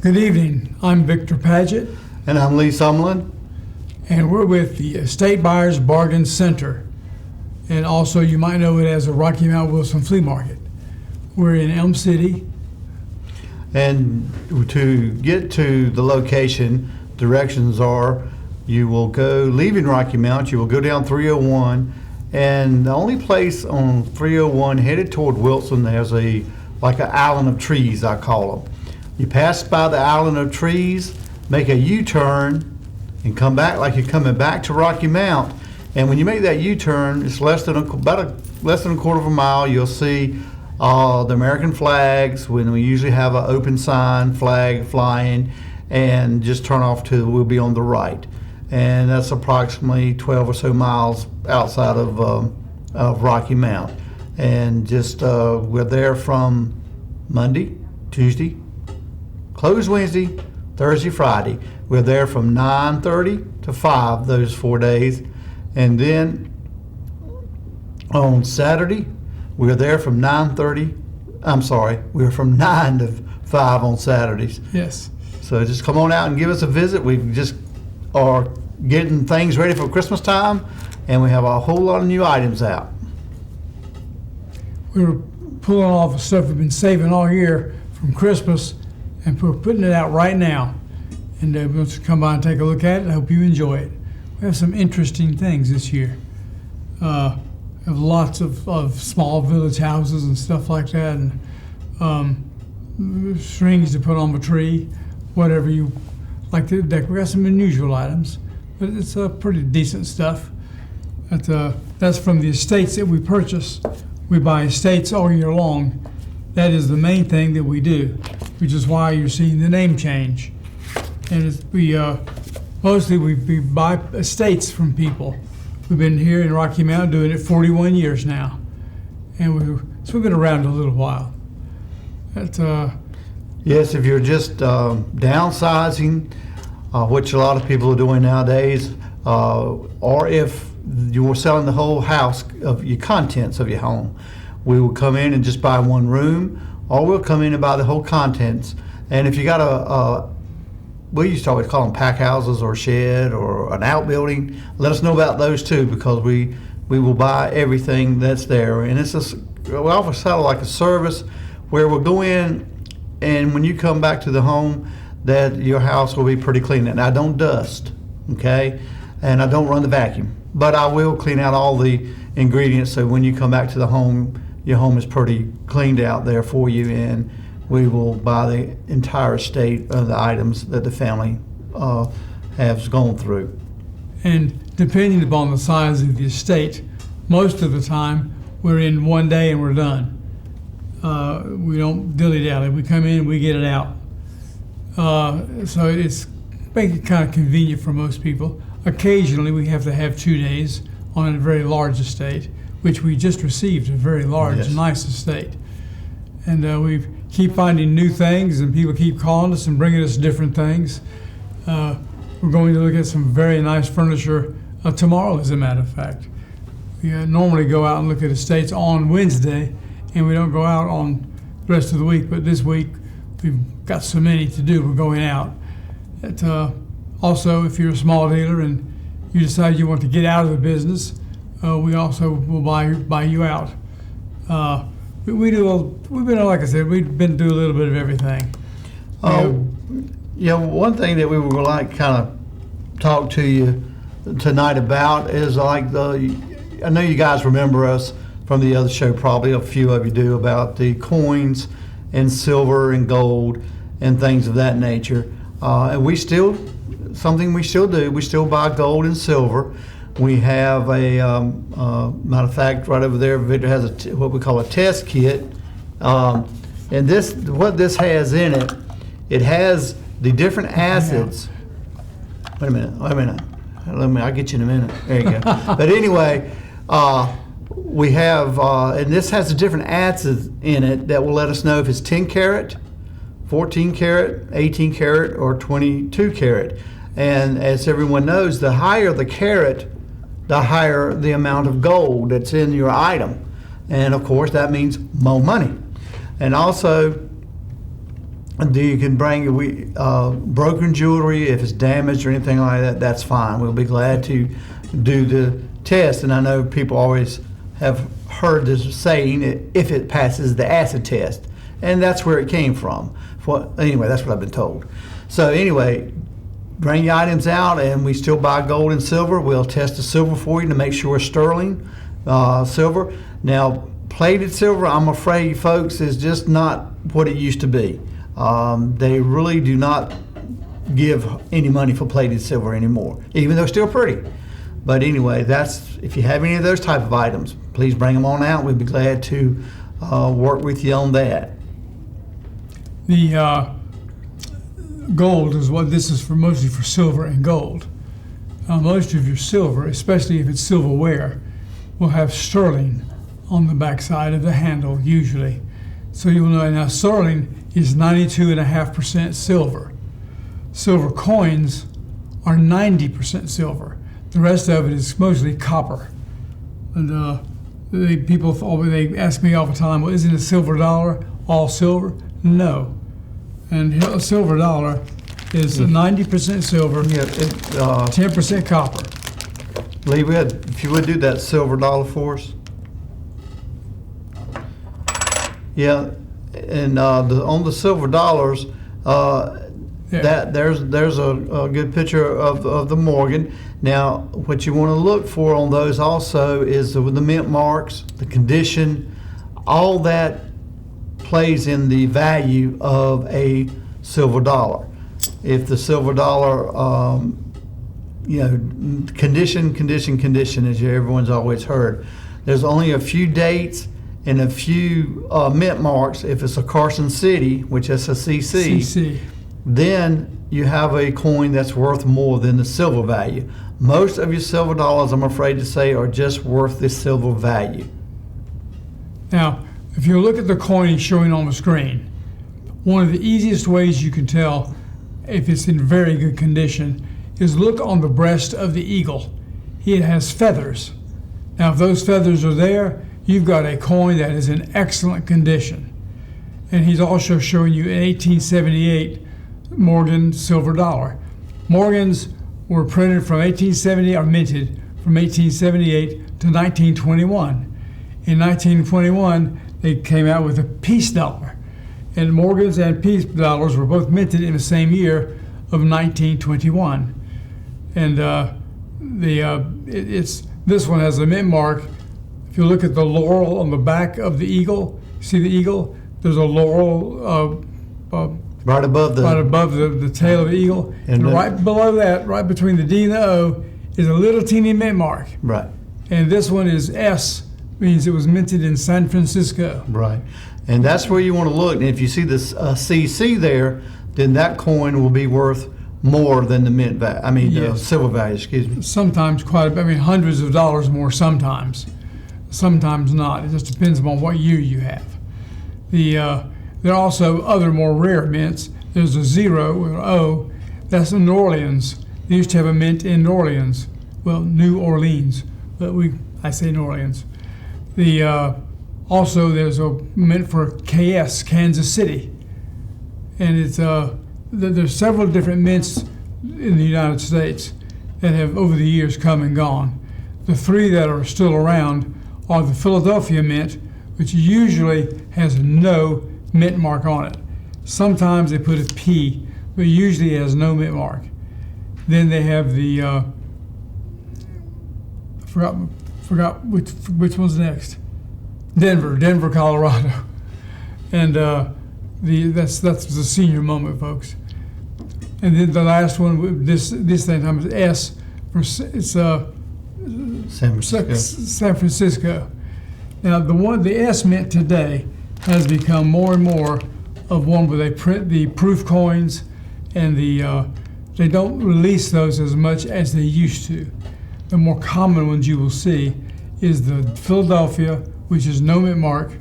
Good evening. I'm Victor Paget, And I'm Lee Sumlin. and we're with the Estate Buyers Bargain Center. And also, you might know it as the Rocky Mount Wilson Flea Market. We're in Elm City. And to get to the location, directions are you will go, leaving Rocky Mount, you will go down 301. And the only place on 301 headed toward Wilson, there's like an island of trees, I call them. You pass by the island of trees, make a U-turn, and come back like you're coming back to Rocky Mount. And when you make that U-turn, it's less than a quarter of a mile. You'll see the American flags when we usually have an open sign flag flying, and just turn off to we'll be on the right. And that's approximately 12 or so miles outside of Rocky Mount. And just we're there from Monday, Tuesday, closed Wednesday, Thursday, Friday. We're there from 9:30 to 5 those 4 days. And then on Saturday, we're there from 9:30. We're from 9 to 5 on Saturdays. Yes. So just come on out and give us a visit. We just are getting things ready for Christmas time, and we have a whole lot of new items out. We were pulling off the stuff we've been saving all year from Christmas, and we're putting it out right now. And we'll just come by and take a look at it. I hope you enjoy it. We have some interesting things this year. We have lots of small village houses and stuff like that, and strings to put on the tree, whatever you like to decorate. We got some unusual items, but it's pretty decent stuff. That's from the estates that we purchase. We buy estates all year long. That is the main thing that we do, which is why you're seeing the name change. And mostly we buy estates from people. We've been here in Rocky Mount doing it 41 years now, and we've been around a little while. Yes, if you're just downsizing, which a lot of people are doing nowadays, or if you're selling the whole house of your contents of your home, we will come in and just buy one room, or we'll come in and buy the whole contents. And if you got we used to always call them pack houses or shed or an outbuilding, let us know about those too, because we will buy everything that's there. And we offer sell like a service where we'll go in, and when you come back to the home, that your house will be pretty clean. And I don't dust, okay? And I don't run the vacuum, but I will clean out all the ingredients, so when you come back to the home, your home is pretty cleaned out there for you, and we will buy the entire estate of the items that the family has gone through. And depending upon the size of the estate, most of the time we're in one day and we're done. We don't dilly-dally. We come in and we get it out. So it's make it kind of convenient for most people. Occasionally we have to have 2 days on a very large estate, which we just received, a very large, Yes. nice estate. And we keep finding new things, and people keep calling us and bringing us different things. We're going to look at some very nice furniture tomorrow, as a matter of fact. We normally go out and look at estates on Wednesday, and we don't go out on the rest of the week, but this week we've got so many to do, we're going out. Also, if you're a small dealer and you decide you want to get out of the business, we also will buy you out. We've been, like I said, we've been through a little bit of everything. One thing that we would like kind of talk to you tonight about is I know you guys remember us from the other show, probably a few of you do, about the coins and silver and gold and things of that nature. And something we still do, we still buy gold and silver. We have matter of fact, right over there, Victor has what we call a test kit. And what this has in it, it has the different acids. Wait a minute. I'll get you in a minute. There you go. But anyway, we have, and this has the different acids in it that will let us know if it's 10 karat, 14 karat, 18 karat, or 22 karat. And as everyone knows, the higher the carat, the higher the amount of gold that's in your item. And of course, that means more money. And also, You can bring broken jewelry if it's damaged or anything like that. That's fine. We'll be glad to do the test. And I know people always have heard this saying, if it passes the acid test, and that's where it came from. Anyway, that's what I've been told. So anyway, bring your items out, and we still buy gold and silver. We'll test the silver for you to make sure it's sterling silver. Now, plated silver, I'm afraid, folks, is just not what it used to be. They really do not give any money for plated silver anymore, even though it's still pretty. But anyway, if you have any of those type of items, please bring them on out. We'd be glad to work with you on that. The gold is what this is for, mostly for silver and gold. Most of your silver, especially if it's silverware, will have sterling on the backside of the handle usually. So you'll know now sterling is 92.5% silver. Silver coins are 90% silver. The rest of it is mostly copper. And they ask me all the time, well, isn't a silver dollar all silver? No. And a silver dollar is 90% silver, 10% copper. Lee, if you would do that silver dollar for us. Yeah, and on the silver dollars, there's a good picture of the Morgan. Now, what you want to look for on those also is the mint marks, the condition, all that plays in the value of a silver dollar. If the silver dollar, condition, as everyone's always heard, there's only a few dates and a few mint marks. If it's a Carson City, which is a CC, then you have a coin that's worth more than the silver value. Most of your silver dollars, I'm afraid to say, are just worth the silver value. Now, if you look at the coin he's showing on the screen, one of the easiest ways you can tell if it's in very good condition is look on the breast of the eagle. It has feathers. Now, if those feathers are there, you've got a coin that is in excellent condition. And he's also showing you an 1878 Morgan silver dollar. Morgans were printed from 1870, or minted from 1878 to 1921. In 1921, they came out with a peace dollar. And Morgans and peace dollars were both minted in the same year of 1921. And this one has a mint mark. If you look at the laurel on the back of the eagle, see the eagle? There's a laurel right above the tail of the eagle. And right below that, right between the D and the O, is a little teeny mint mark. Right. And this one is S, means it was minted in San Francisco. Right. And that's where you want to look. And if you see this CC there, then that coin will be worth more than the mint value. Yes. Silver value, excuse me. Sometimes quite a bit. Hundreds of dollars more sometimes. Sometimes not. It just depends upon what year you have. There are also other more rare mints. There's a 0 or O. That's in New Orleans. They used to have a mint in New Orleans. Well, New Orleans, but I say New Orleans. Also, there's a mint for KS, Kansas City. And it's there's several different mints in the United States that have over the years come and gone. The three that are still around are the Philadelphia Mint, which usually has no mint mark on it. Sometimes they put a P, but usually it has no mint mark. Then they have the forgot which one's next. Denver, Colorado, and that's the senior moment, folks. And then the last one, this time is S for it's San Francisco. Now the S mint today has become more and more of one where they print the proof coins, and they don't release those as much as they used to. The more common ones you will see is the Philadelphia, which is no mint mark,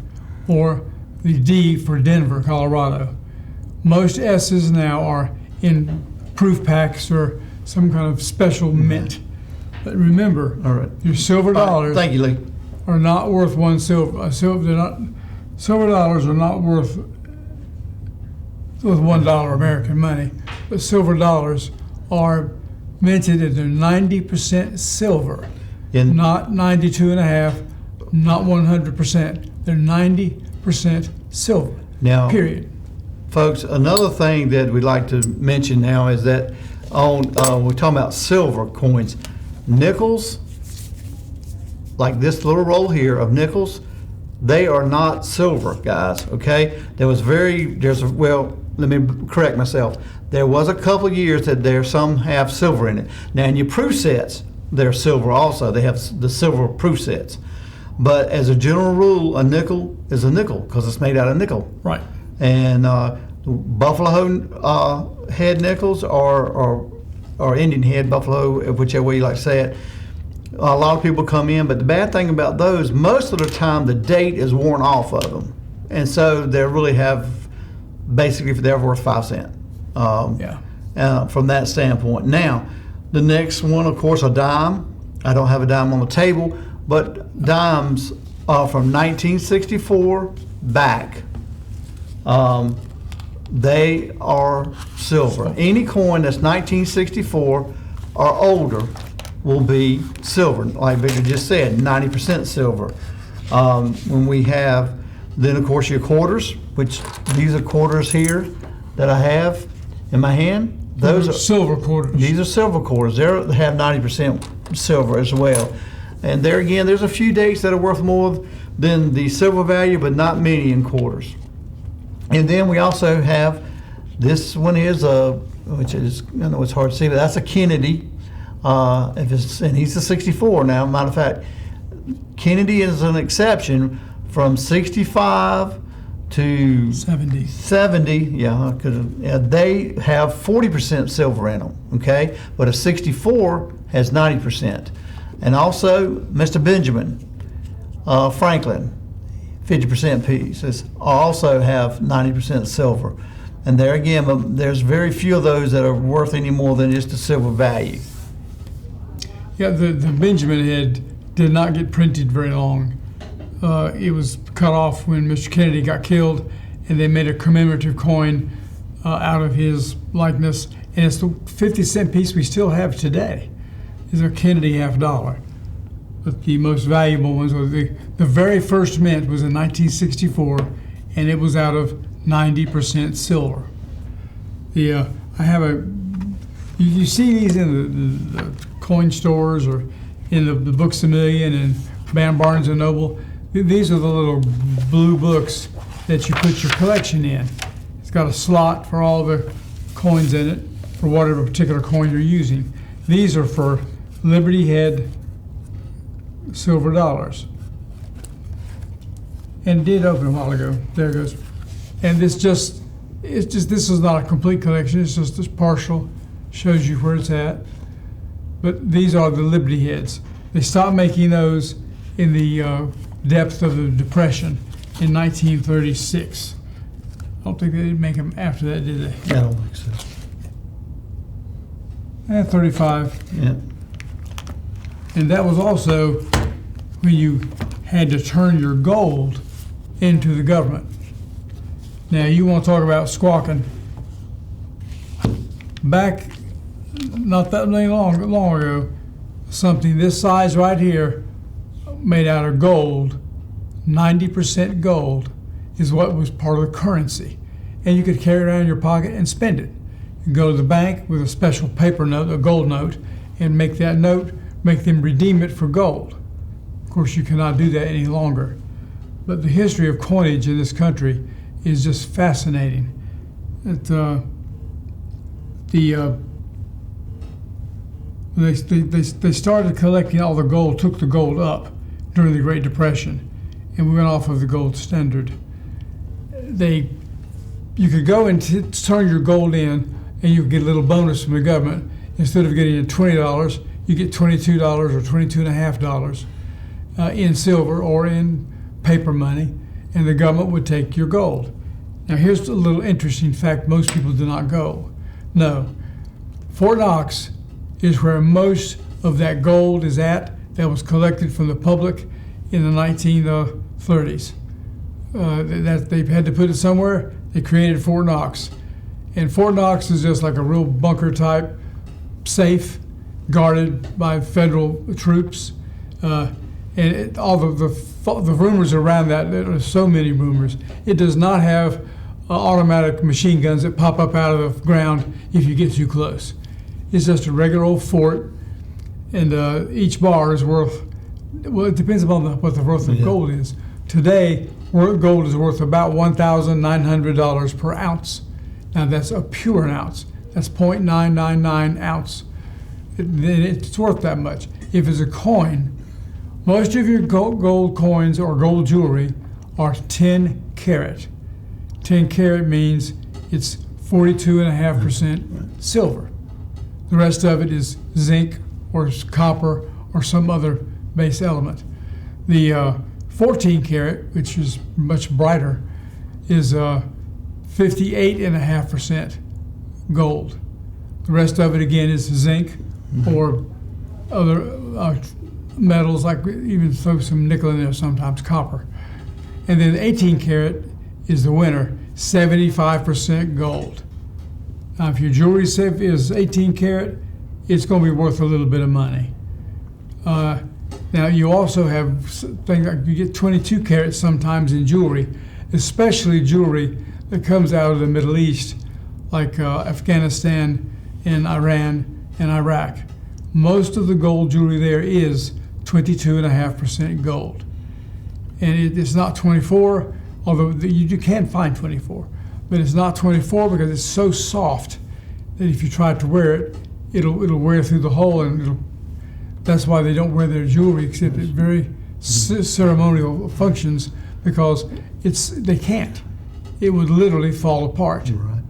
or the D for Denver, Colorado. Most S's now are in proof packs or some kind of special mint. But remember, all right, your silver dollars thank you, Lee. are not worth one silver. Silver dollars are not worth with $1 American money. But silver dollars are minted and they're 90% silver, In- not 92.5, not 100%. They're 90% silver. Now, Period. folks, another thing that we'd like to mention now is that we're talking about silver coins. Nickels, like this little roll here of nickels, they are not silver, guys, okay? Let me correct myself. There was a couple of years that some have silver in it. Now, in your proof sets, they're silver also. They have the silver proof sets. But as a general rule, a nickel is a nickel because it's made out of nickel. Right. And buffalo head nickels or Indian head, buffalo, whichever way you like to say it, a lot of people come in, but the bad thing about those, most of the time the date is worn off of them. And so they really have, basically they're worth 5 cents. From that standpoint. Now, the next one, of course, a dime. I don't have a dime on the table, but dimes are from 1964 back. They are silver. Any coin that's 1964 or older will be silver. Like Victor just said, 90% silver. When we have, then of course your quarters, which these are quarters here that I have in my hand. Those are silver quarters. These are silver quarters. They have 90% silver as well. And there again, there's a few dates that are worth more than the silver value, but not many in quarters. And then we also have, this one is which is, I know it's hard to see, but that's a Kennedy. And he's a 64 now. Matter of fact, Kennedy is an exception from 65 to 70. 70, yeah, they have 40% silver in them, okay? But a 64 has 90%. And also, Mr. Benjamin Franklin, 50% pieces, also have 90% silver. And there again, there's very few of those that are worth any more than just the silver value. Yeah, the Benjamin head did not get printed very long. It was cut off when Mr. Kennedy got killed, and they made a commemorative coin out of his likeness. And it's the 50-cent piece we still have today. Is a Kennedy $50. But the most valuable ones were the very first mint was in 1964, and it was out of 90% silver. I have you see these in the coin stores or in the Books A Million and Barnes and Noble. These are the little blue books that you put your collection in. It's got a slot for all the coins in it for whatever particular coin you're using. These are for Liberty Head silver dollars. And it did open a while ago. There it goes. And this is not a complete collection. It's just this partial, shows you where it's at. But these are the Liberty Heads. They stopped making those in the depth of the Depression in 1936. I don't think they did make them after that, did they? I don't think so. 35. Yeah. And that was also when you had to turn your gold into the government. Now, you want to talk about squawking. Back not that long ago, something this size right here, made out of gold, 90% gold, is what was part of the currency. And you could carry it around in your pocket and spend it. You go to the bank with a special paper note, a gold note, and make that note, make them redeem it for gold. Of course, you cannot do that any longer. But the history of coinage in this country is just fascinating. They started collecting all the gold, took the gold up during the Great Depression, and we went off of the gold standard. You could go and turn your gold in, and you could get a little bonus from the government. Instead of getting $20, you get $22 or $22.50 in silver or in paper money, and the government would take your gold. Now, here's a little interesting fact most people do not know. Fort Knox is where most of that gold is at that was collected from the public in the 1930s. That they had to put it somewhere. They created Fort Knox. And Fort Knox is just like a real bunker type safe, guarded by federal troops. All the rumors around that, there are so many rumors. It does not have automatic machine guns that pop up out of the ground if you get too close. It's just a regular old fort, and each bar is worth, well, it depends upon what the worth of gold is. Today, gold is worth about $1,900 per ounce. Now that's a pure ounce. That's 0.999 ounce. It's worth that much. If it's a coin, most of your gold coins or gold jewelry are 10 karat. 10 karat means it's 42.5% silver. The rest of it is zinc or copper or some other base element. The 14 karat, which is much brighter, is 58.5% gold. The rest of it again is zinc or other metals, like even throw some nickel in there sometimes, copper. And then 18 karat is the winner, 75% gold. Now if your jewelry is 18 karat, it's going to be worth a little bit of money. Now you also have things like you get 22 karat sometimes in jewelry, especially jewelry that comes out of the Middle East, like Afghanistan and Iran and Iraq. Most of the gold jewelry there is 22.5% gold. And it's not 24, although you can find 24, but it's not 24 because it's so soft that if you try to wear it, it'll wear through the hole, and that's why they don't wear their jewelry except at very ceremonial functions, because they can't. It would literally fall apart. Right.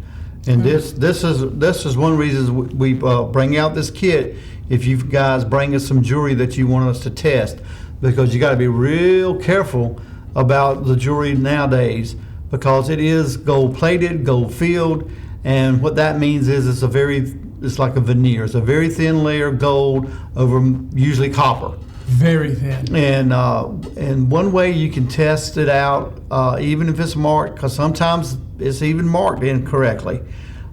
And this is one reason we bring out this kit. If you guys bring us some jewelry that you want us to test, because you got to be real careful about the jewelry nowadays, because it is gold plated, gold filled, and what that means is it's like a veneer. It's a very thin layer of gold over usually copper. Very thin. And one way you can test it out, even if it's marked, because sometimes it's even marked incorrectly.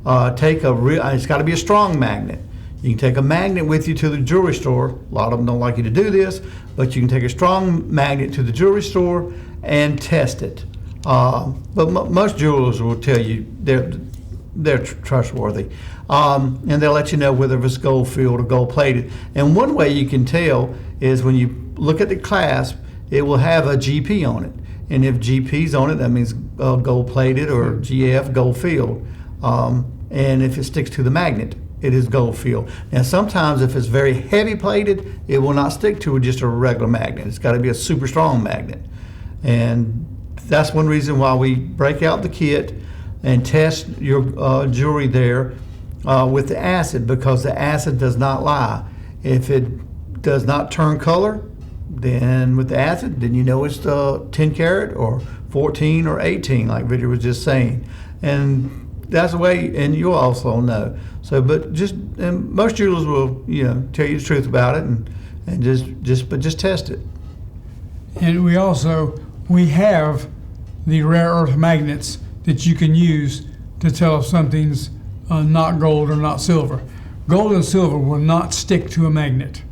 It's got to be a strong magnet. You can take a magnet with you to the jewelry store. A lot of them don't like you to do this, but you can take a strong magnet to the jewelry store and test it. But most jewelers will tell you they're trustworthy. And they'll let you know whether it's gold filled or gold plated. And one way you can tell is when you look at the clasp, it will have a GP on it. And if GP's on it, that means gold plated, or GF, gold filled. And if it sticks to the magnet, it is gold filled. Now sometimes if it's very heavy plated, it will not stick to just a regular magnet. It's got to be a super strong magnet. And that's one reason why we break out the kit and test your jewelry there with the acid, because the acid does not lie. If it does not turn color, then with the acid, then you know it's 10 karat or 14 or 18, like Victor was just saying. And that's the way, and you'll also know. So, but most jewelers will, tell you the truth about it, and just test it. And we have the rare earth magnets that you can use to tell if something's not gold or not silver. Gold and silver will not stick to a magnet,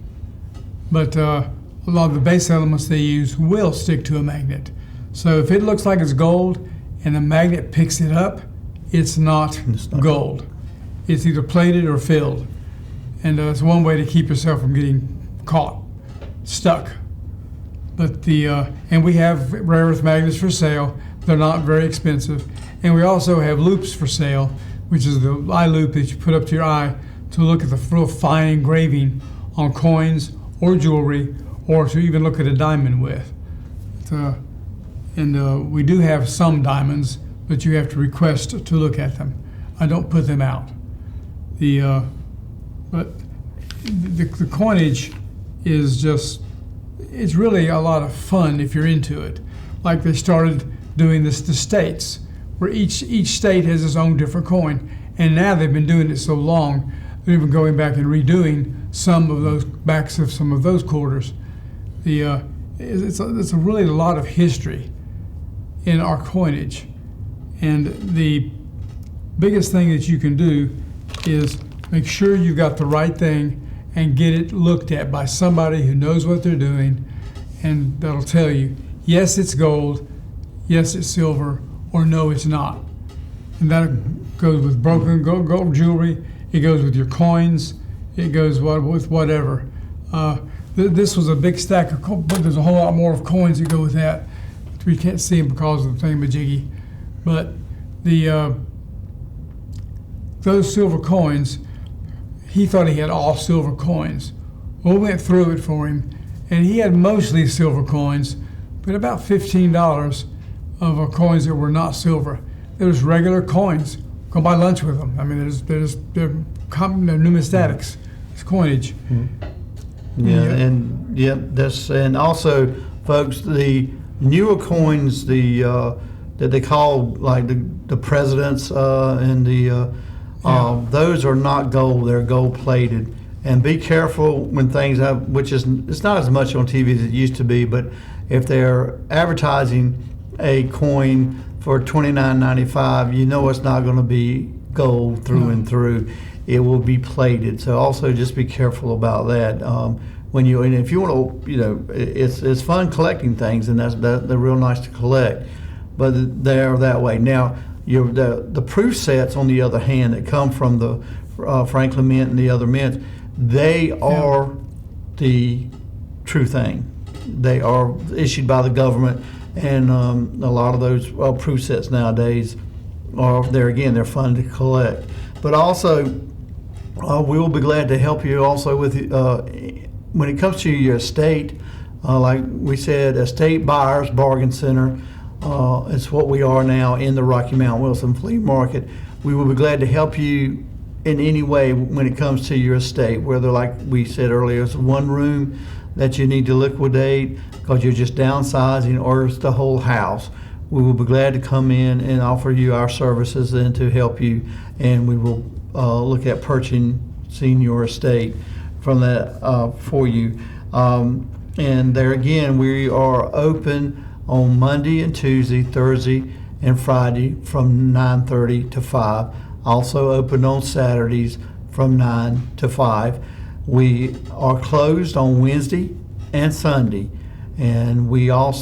but a lot of the base elements they use will stick to a magnet. So if it looks like it's gold and the magnet picks it up, it's not gold. It's either plated or filled. And it's one way to keep yourself from getting caught, stuck. But and we have rare earth magnets for sale. They're not very expensive. And we also have loupes for sale, which is the eye loupe that you put up to your eye to look at the real fine engraving on coins or jewelry, or to even look at a diamond with. We do have some diamonds, but you have to request to look at them. I don't put them out. But the coinage is it's really a lot of fun if you're into it. Like they started doing the states, where each state has its own different coin. And now they've been doing it so long, they're even going back and redoing some of those backs of some of those quarters. It's really a lot of history in our coinage. And biggest thing that you can do is make sure you got the right thing and get it looked at by somebody who knows what they're doing, and that'll tell you, yes, it's gold, yes, it's silver, or no, it's not. And that goes with broken gold jewelry, it goes with your coins, it goes with whatever. This was a big stack of coins, but there's a whole lot more of coins that go with that. We can't see them because of the thingamajiggy. But those silver coins, he thought he had all silver coins. Well, we went through it for him, and he had mostly silver coins, but about $15 of coins that were not silver. There was regular coins. Go buy lunch with them. I mean, they're numismatics. It's coinage. And also, folks, the newer coins, that they call like the presidents and those are not gold; they're gold plated. And be careful when things have, it's not as much on TV as it used to be, but if they're advertising a coin for $29.95, you know it's not going to be gold through and through. It will be plated. So also just be careful about that. And if you want to, it's fun collecting things, and they're real nice to collect, but they're that way. Now, the proof sets, on the other hand, that come from the Franklin Mint and the other mints, they are the true thing. They are issued by the government, and a lot of those proof sets nowadays they're fun to collect. But also, we will be glad to help you also with when it comes to your estate. Like we said, Estate Buyers Bargain Center. It's what we are now in the Rocky Mount Wilson Flea Market. We will be glad to help you in any way when it comes to your estate, whether, like we said earlier, it's one room that you need to liquidate because you're just downsizing, or it's the whole house. We will be glad to come in and offer you our services and to help you, and we will look at purchasing your estate from that for you. And there again, we are open on Monday and Tuesday, Thursday and Friday from 9:30 to 5. Also open on Saturdays from 9 to 5. We are closed on Wednesday and Sunday, and we are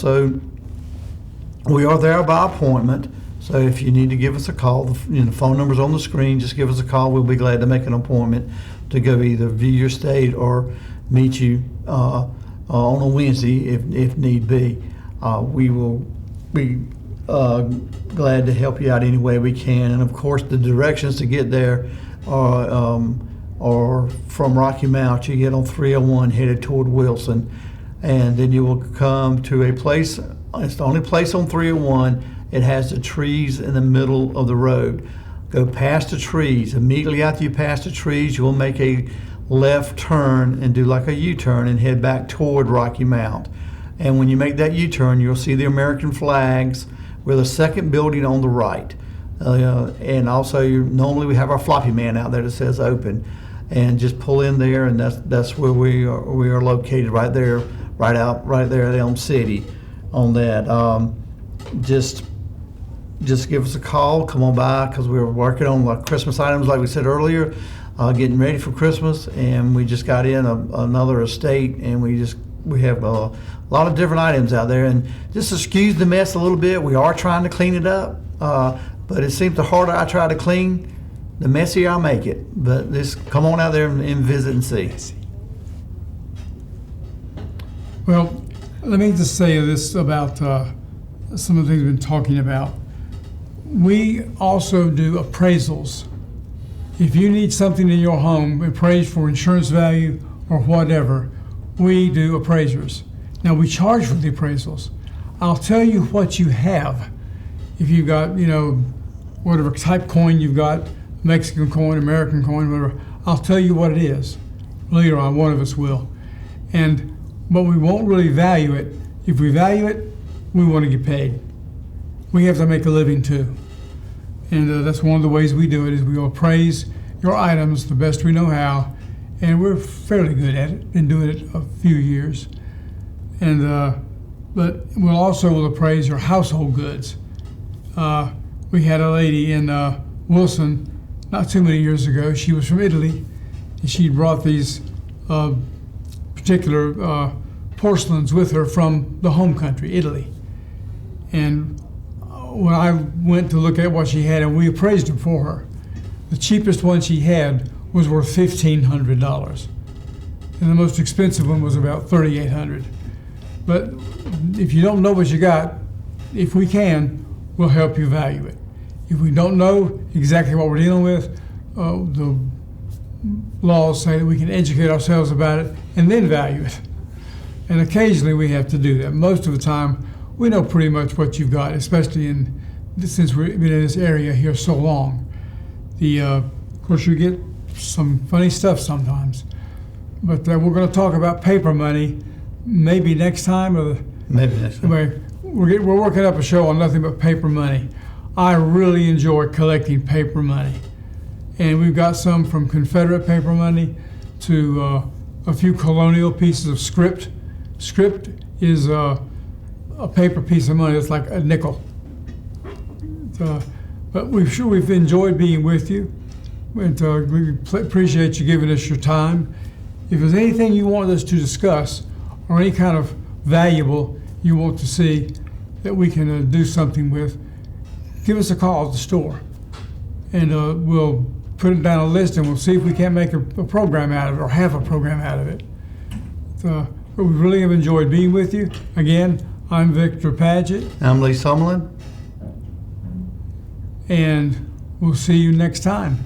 there by appointment. So if you need to give us a call, the phone number's on the screen. Just give us a call. We'll be glad to make an appointment to go either view your estate or meet you on a Wednesday if need be. We will be glad to help you out any way we can. And of course, the directions to get there are from Rocky Mount. You get on 301 headed toward Wilson, and then you will come to a place. It's the only place on 301. It has the trees in the middle of the road. Go past the trees. Immediately after you pass the trees, you will make a left turn and do like a U-turn and head back toward Rocky Mount. And when you make that U-turn, you'll see the American flags. We're the second building on the right. And also, normally we have our floppy man out there that says open. And just pull in there, and that's where we are located, right there at Elm City on that. Just give us a call. Come on by, because we're working on Christmas items, like we said earlier, getting ready for Christmas. And we just got in another estate, and we have a lot of different items out there. And just excuse the mess a little bit. We are trying to clean it up, but it seems the harder I try to clean, the messier I make it. But just come on out there and visit and see. Well, let me just say this about some of the things we've been talking about. We also do appraisals. If you need something in your home appraised for insurance value or whatever, we do appraisers. Now, we charge for the appraisals. I'll tell you what you have. If you've got, whatever type coin you've got, Mexican coin, American coin, whatever, I'll tell you what it is. Later on, one of us will. But we won't really value it. If we value it, we want to get paid. We have to make a living too. And that's one of the ways we do it, is we will appraise your items the best we know how. And we're fairly good at it, been doing it a few years. But we'll appraise your household goods. We had a lady in Wilson not too many years ago. She was from Italy, and she brought these particular porcelains with her from the home country, Italy. And when I went to look at what she had, and we appraised them for her, the cheapest one she had was worth $1,500, and the most expensive one was about $3,800. But if you don't know what you got, if we can, we'll help you value it. If we don't know exactly what we're dealing with, the laws say that we can educate ourselves about it and then value it. And occasionally we have to do that. Most of the time, we know pretty much what you've got, especially since we've been in this area here so long. Of course, you get some funny stuff sometimes. But we're going to talk about paper money maybe next time. Maybe next time. Anyway, we're working up a show on nothing but paper money. I really enjoy collecting paper money. And we've got some from Confederate paper money to a few colonial pieces of script. Script is a paper piece of money that's like a nickel. But we've enjoyed being with you. And we appreciate you giving us your time. If there's anything you want us to discuss or any kind of valuable you want to see that we can do something with, give us a call at the store. And we'll put it down a list and we'll see if we can't make a program out of it or have a program out of it. But we really have enjoyed being with you. Again, I'm Victor Paget. I'm Lee Summerlin. And we'll see you next time.